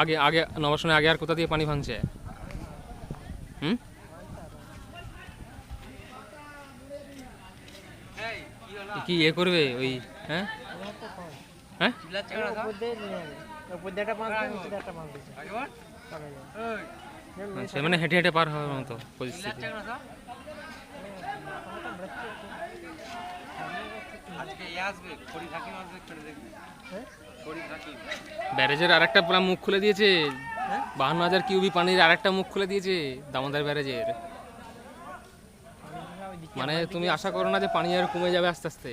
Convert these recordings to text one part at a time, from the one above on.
আগে আগে নবাসনের আগে আর কোথা দিয়ে পানি ভাঙছে? হুম, কি ইয়ে করবে ওই? হ্যাঁ হ্যাঁ, আচ্ছা, মানে হেঁটে হেঁটে পার হওয়ার মতো পরিস্থিতি। ব্যারেজের আর একটা পুরো মুখ খুলে দিয়েছে, 52,000 কিউবি পানির আর একটা মুখ খুলে দিয়েছে দামোদর ব্যারেজের। মানে তুমি আশা করো না যে পানি আর কমে যাবে আস্তে আস্তে?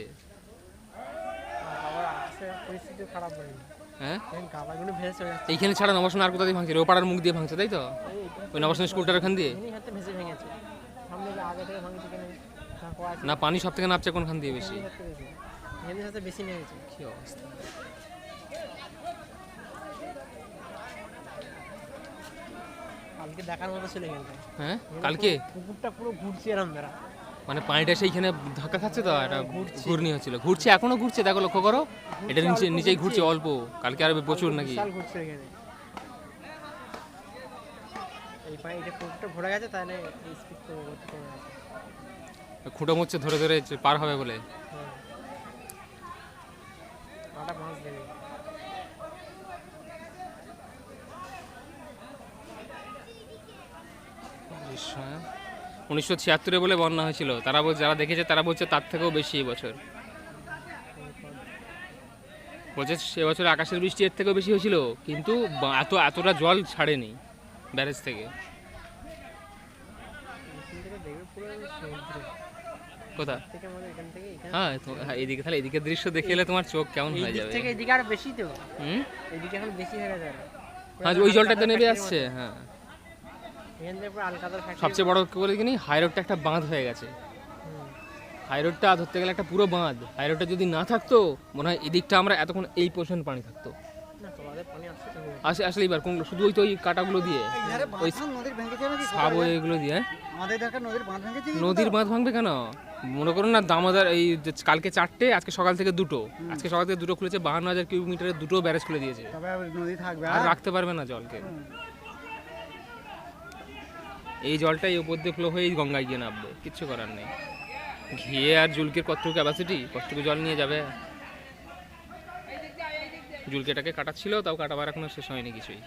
হ্যাঁ, এইখানে ছাড়া নবাসন আর কোথা দিয়ে ভাঙছে? ও পাড়ার মুখ দিয়ে ভাঙছে, তাই তো? ওই নবাসন স্কুলটার ওখান দিয়ে না, পানি সব থেকে নামছে কোনখান দিয়ে বেশি? কি অবস্থা! কালকে দেখার মতো ছিল এখানটা। হ্যাঁ, কালকে পুকুরটা পুরো ঘুরছে এরম দ্বারা। মানে পানিটা সেইখানে ধাক্কা খাচ্ছে তো, একটা ঘূর্ণি হচ্ছিল, ঘুরছে, এখনো ঘুরছে, দেখো লক্ষ্য করো, এটা নিচে নিচেই ঘুরছে অল্প, কালকে আর প্রচুর নাকি? বিশাল ঘুরছে এখানে। এই পানি এটা পুকুরটা ভরে গেছে, তাহলে স্পিড তো কমে গেছে। খুঁটো মুচ্ছে ধরে ধরে পার হবে বলে। হ্যাঁ, মাটা মাছ দেবে। 1976 বলে বন্যা হয়েছিল, তারা বলছে, যারা দেখেছে তারা বলছে তার থেকেও বেশি এবছর। বলছে সে বছর আকাশের বৃষ্টি এর থেকেও বেশি হয়েছিল, কিন্তু এতটা জল ছাড়েনি ব্যারেজ থেকে। এখান থেকে দেখবে পুরো সমুদ্র। কোথা? থেকে আমাদের এখান থেকে এখানে হ্যাঁ, এদিকে, তাহলে এদিকের দৃশ্য দেখে এলে তোমার চোখ কেমন হয়ে এদিক যাবে? থেকে এদিকে আরো বেশি তো। হুম, এদিকে এখন বেশি হয়ে গেছে আরো। হ্যাঁ, ওই জলটা তো নেমে আসছে। হ্যাঁ, এখান থেকে পুরো আলকাতরা ফ্যাক্টরি। সবচেয়ে বড় করে কি, হাই রোডটা একটা বাঁধ হয়ে গেছে। হাই রোডটা ধরতে গেলে একটা পুরো বাঁধ, হাই রোডটা যদি না থাকতো মনে হয় এদিকটা আমরা এতক্ষণ এই পোর্শন পানি থাকতো। না, তোমাদের পানি আসছে তো। আসে আসলে এবার কোন শুধু ওই তো ওই কাটাগুলো দিয়ে, ওই নদীর ভেঙেছে নাকি? সাব এগুলো দিয়ে। আমাদের দেখা নদীর বাঁধ ভেঙেছে। নদীর বাঁধ ভাঙবে কেন? মনে করুন না, দামোদর এই যে কালকে 4টে, আজকে সকাল থেকে 2টো, আজকে সকাল থেকে 2টো খুলেছে, 52,000 কিউবিক মিটারের 2টো ব্যারেজ খুলে দিয়েছে। তবে নদী থাকবে আর রাখতে পারবে না জলকে। এই জলটা এই উপর দিয়ে ফ্লো হয়ে গঙ্গায় গিয়ে নামবে, কিচ্ছু করার নেই। ঘিয়ে আর জুলকের কতটুকু ক্যাপাসিটি, কতটুকু জল নিয়ে যাবে? জুলকেটাকে কাটাচ্ছিল, তাও কাটাবার এখনো শেষ হয়নি কিছুই।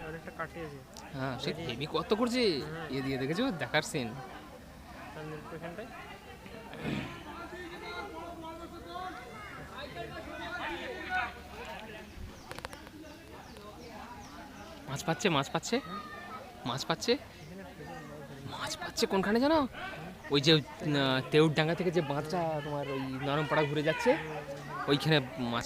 অনেকটা কাটিয়েছে। হ্যাঁ, সে হেভি কত করছে এ দিয়ে, দেখেছো? দেখার সিন। এখানটায় মাছ পাচ্ছে, মাছ পাচ্ছে, মাছ পাচ্ছে, মাছ পাচ্ছে কোনখানে জানো? ওই যে তেউর ডাঙ্গা থেকে যে বাঁধটা তোমার ওই নরমপাড়া ঘুরে যাচ্ছে, ওইখানে মাছ